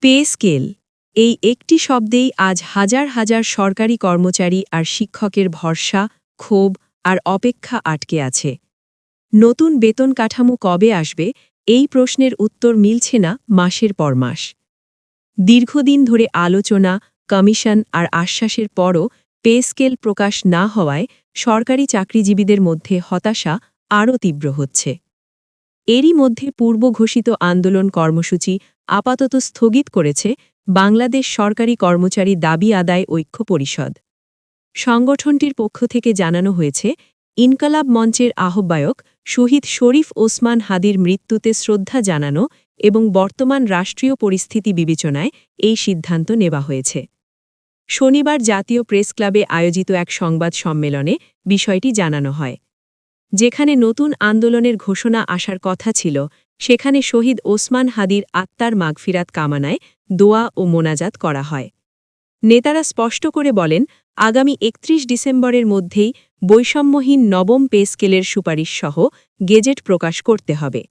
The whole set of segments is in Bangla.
পে স্কেল এই একটি শব্দেই আজ হাজার হাজার সরকারি কর্মচারী আর শিক্ষকের ভরসা, ক্ষোভ আর অপেক্ষা আটকে আছে। নতুন বেতন কাঠামো কবে আসবে, এই প্রশ্নের উত্তর মিলছে না মাসের পর মাস। দীর্ঘদিন ধরে আলোচনা, কমিশন আর আশ্বাসের পরও পে স্কেল প্রকাশ না হওয়ায় সরকারি চাকরিজীবীদের মধ্যে হতাশা আরও তীব্র হচ্ছে। এরই মধ্যে পূর্বঘোষিত আন্দোলন কর্মসূচি আপাতত স্থগিত করেছে বাংলাদেশ সরকারি কর্মচারী দাবি আদায় ঐক্য পরিষদ। সংগঠনটির পক্ষ থেকে জানানো হয়েছে, ইনকালাব মঞ্চের আহ্বায়ক শহীদ শরীফ ওসমান হাদির মৃত্যুতে শ্রদ্ধা জানানো এবং বর্তমান রাষ্ট্রীয় পরিস্থিতি বিবেচনায় এই সিদ্ধান্ত নেওয়া হয়েছে। শনিবার জাতীয় প্রেস ক্লাবে আয়োজিত এক সংবাদ সম্মেলনে বিষয়টি জানানো হয়। যেখানে নতুন আন্দোলনের ঘোষণা আসার কথা ছিল, সেখানে শহীদ ওসমান হাদির আত্মার মাগফিরাত কামনায় দোয়া ও মোনাজাত করা হয়। নেতারা স্পষ্ট করে বলেন, আগামী ৩১ ডিসেম্বরের মধ্যেই বৈষম্যহীন নবম পে স্কেলের সুপারিশ সহ গেজেট প্রকাশ করতে হবে।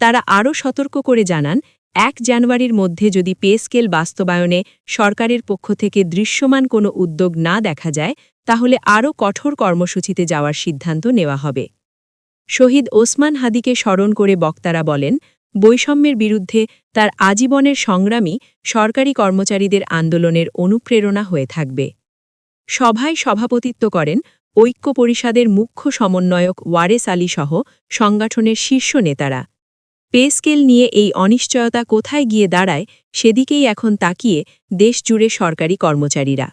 তারা আরও সতর্ক করে জানান, ১ জানুয়ারির মধ্যে যদি পে স্কেল বাস্তবায়নে সরকারের পক্ষ থেকে দৃশ্যমান কোনো উদ্যোগ না দেখা যায়, তাহলে আরও কঠোর কর্মসূচিতে যাওয়ার সিদ্ধান্ত নেওয়া হবে। শহীদ ওসমান হাদিকে স্মরণ করে বক্তারা বলেন, বৈষম্যের বিরুদ্ধে তার আজীবনের সংগ্রামই সরকারি কর্মচারীদের আন্দোলনের অনুপ্রেরণা হয়ে থাকবে। সভায় সভাপতিত্ব করেন ঐক্য পরিষদের মুখ্য সমন্বয়ক ওয়ারেস আলী সহ সংগঠনের শীর্ষ নেতারা। পে স্কেল নিয়ে এই অনিশ্চয়তা কোথায় গিয়ে দাঁড়ায়, সেদিকেই এখন তাকিয়ে দেশজুড়ে সরকারি কর্মচারীরা।